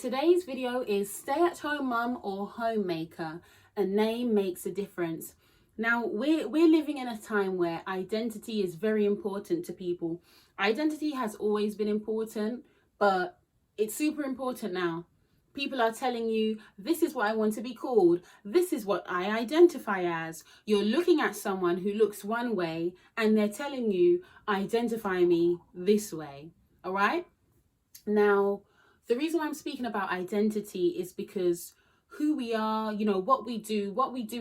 Today's video is stay-at-home mum or homemaker. A name makes a difference. Now, we're living in a time where identity is very important to people. Identity has always been important, but it's super important now. People are telling you, this is what I want to be called. This is what I identify as. You're looking at someone who looks one way and they're telling you, identify me this way. All right? Now, the reason why I'm speaking about identity is because who we are, what we do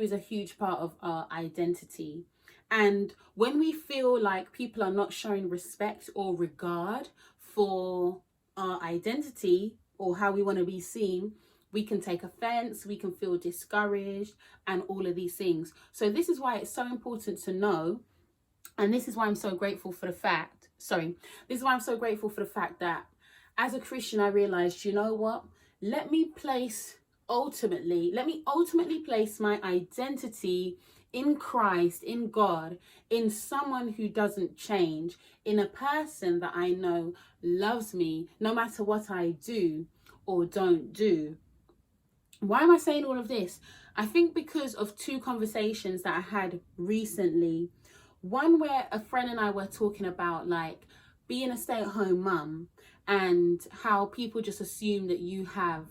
is a huge part of our identity. And when we feel like people are not showing respect or regard for our identity or how we want to be seen, we can take offense, we can feel discouraged, and all of these things. So this is why it's so important to know, and this is why I'm so grateful for the fact, that as a Christian, I realized, you know what? Let me ultimately place my identity in Christ, in God, in someone who doesn't change, in a person that I know loves me no matter what I do or don't do. Why am I saying all of this? I think because of two conversations that I had recently. One where a friend and I were talking about like being a stay-at-home mum and how people just assume that you have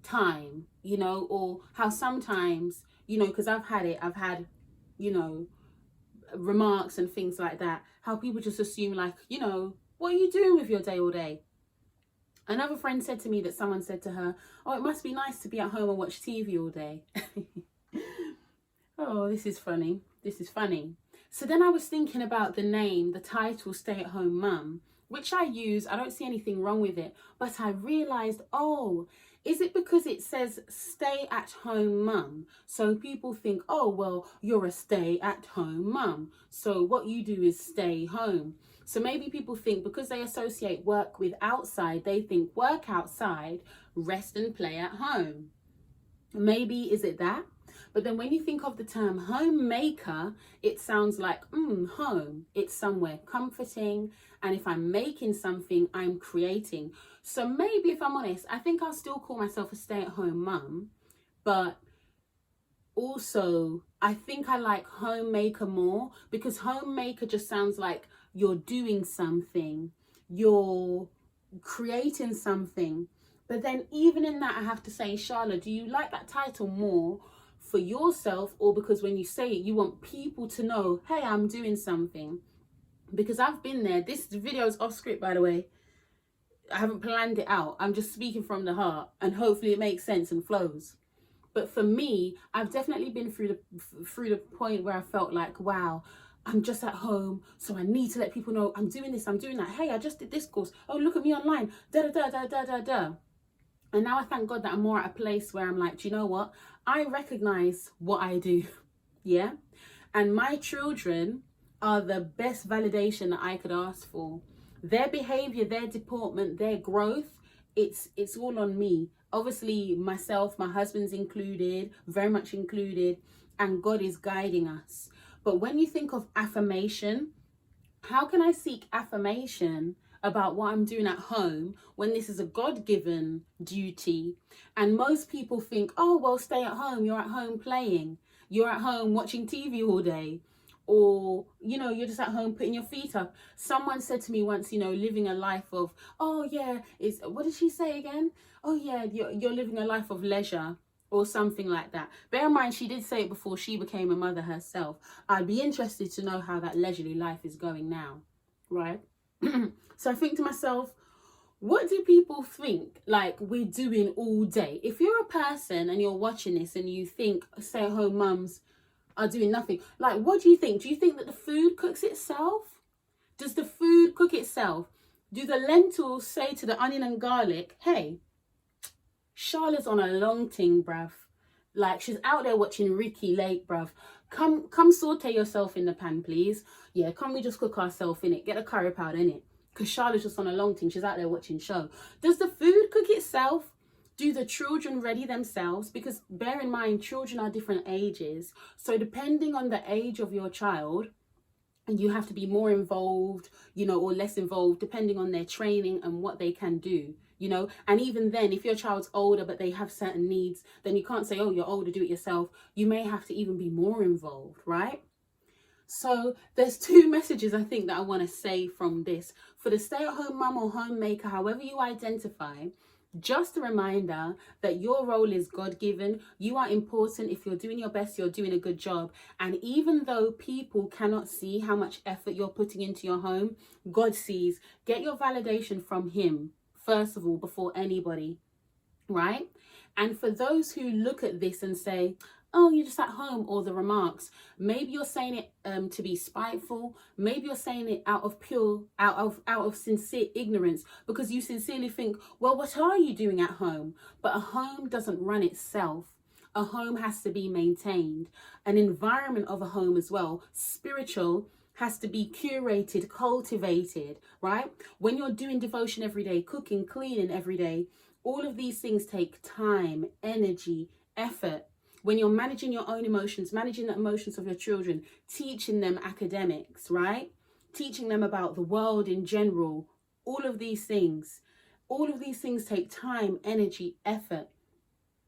time, or how sometimes, because I've had, remarks and things like that, how people just assume like, what are you doing with your day all day? Another friend said to me that someone said to her, oh, it must be nice to be at home and watch TV all day. Oh, this is funny. So then I was thinking about the name, the title, stay-at-home mum, which I use. I don't see anything wrong with it. But I realized, is it because it says stay-at-home mum? So people think, oh, well, you're a stay-at-home mum. So what you do is stay home. So maybe people think because they associate work with outside, they think work outside, rest and play at home. Maybe is it that? But then when you think of the term homemaker, it sounds like home. It's somewhere comforting. And if I'm making something, I'm creating. So maybe if I'm honest, I think I'll still call myself a stay-at-home mum. But also, I think I like homemaker more because homemaker just sounds like you're doing something. You're creating something. But then even in that, I have to say, Charlotte, do you like that title more for yourself or because when you say it, you want people to know, hey, I'm doing something? Because I've been there. This video is off script, by the way. I haven't planned it out. I'm just speaking from the heart and hopefully it makes sense and flows. But for me, I've definitely been through the point where I felt like, wow, I'm just at home, so I need to let people know I'm doing this, I'm doing that. Hey, I just did this course. Oh, look at me online. Da da da da da da. And now I thank God that I'm more at a place where I'm like, do you know what? I recognize what I do. Yeah. And my children are the best validation that I could ask for. Their behavior, their deportment, their growth, it's all on me. Obviously, myself, my husband's included, very much included, and God is guiding us. But when you think of affirmation, how can I seek affirmation about what I'm doing at home when this is a God-given duty? And most people think, oh, well, stay at home. You're at home playing. You're at home watching TV all day. Or, you're just at home putting your feet up. Someone said to me once, living a life of, oh, yeah, what did she say again? Oh, yeah, you're living a life of leisure or something like that. Bear in mind, she did say it before she became a mother herself. I'd be interested to know how that leisurely life is going now, right? So I think to myself, what do people think like we're doing all day? If you're a person and you're watching this and you think stay-at-home mums are doing nothing, like what do you think? Do you think that the food cooks itself? Does the food cook itself? Do the lentils say to the onion and garlic, hey, Charlotte's on a long ting, bruv. Like she's out there watching Ricky Lake, bruv. Come saute yourself in the pan, please. Yeah, can we just cook ourselves in it? Get a curry powder in it. Because Charlotte's just on a long ting. She's out there watching show. Does the food cook itself? Do the children ready themselves? Because bear in mind, children are different ages. So depending on the age of your child, you have to be more involved, or less involved, depending on their training and what they can do. you know. And even then, if your child's older but they have certain needs, then you can't say, oh, you're older, do it yourself. You may have to even be more involved, right? So there's two messages I think that I want to say from this. For the stay-at-home mum or homemaker, however you identify, just a reminder that your role is God-given. You are important. If you're doing your best, you're doing a good job. And even though people cannot see how much effort you're putting into your home, God sees. Get your validation from him, first of all, before anybody, right? And for those who look at this and say, oh, you're just at home, or the remarks, maybe you're saying it to be spiteful, maybe you're saying it out of sincere ignorance, because you sincerely think, well, what are you doing at home? But a home doesn't run itself. A home has to be maintained. An environment of a home as well, spiritual, has to be curated, cultivated, right? When you're doing devotion every day, cooking, cleaning every day, all of these things take time, energy, effort. When you're managing your own emotions, managing the emotions of your children, teaching them academics, right? Teaching them about the world in general, all of these things take time, energy, effort.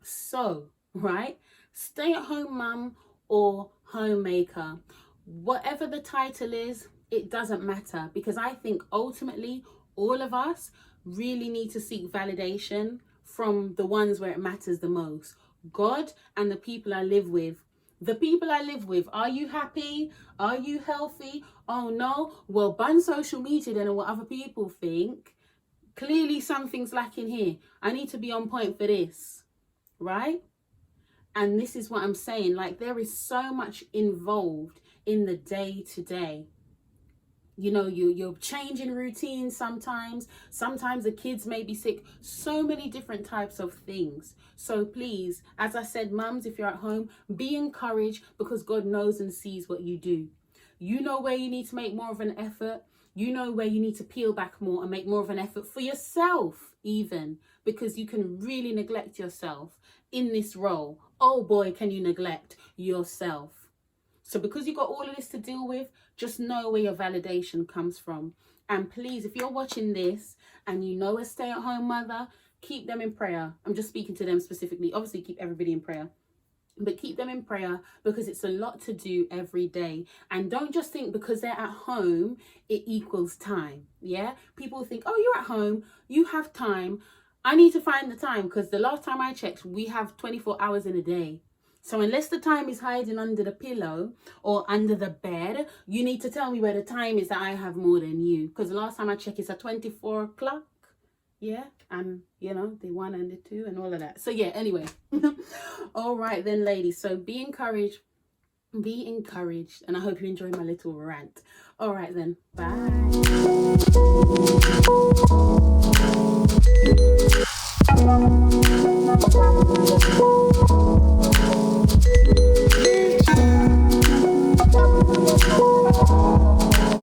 So, right? Stay-at-home mum or homemaker, whatever the title is, it doesn't matter, because I think ultimately all of us really need to seek validation from the ones where it matters the most. God and the people I live with. The people I live with, are you happy? Are you healthy? Oh no? Well, ban social media then and what other people think. Clearly something's lacking here. I need to be on point for this, right? And this is what I'm saying. Like, there is so much involved in the day to day. You know, you're changing routines sometimes the kids may be sick, so many different types of things. So please, as I said, mums, if you're at home, be encouraged, because God knows and sees what you do. You know where you need to make more of an effort. You know where you need to peel back more and make more of an effort for yourself, even, because you can really neglect yourself in this role. Oh boy, can you neglect yourself. So because you've got all of this to deal with, just know where your validation comes from. And please, if you're watching this and you know a stay-at-home mother, keep them in prayer. I'm just speaking to them specifically. Obviously, keep everybody in prayer. But keep them in prayer, because it's a lot to do every day. And don't just think because they're at home, it equals time. Yeah? People think, oh, you're at home, you have time. I need to find the time, because the last time I checked, we have 24 hours in a day. So unless the time is hiding under the pillow or under the bed, you need to tell me where the time is that I have more than you. Because the last time I checked, it's at 24 o'clock. Yeah. And, you know, the 1 and the 2 and all of that. So, yeah, anyway. All right, then, ladies. So be encouraged. Be encouraged. And I hope you enjoy my little rant. All right, then. Bye.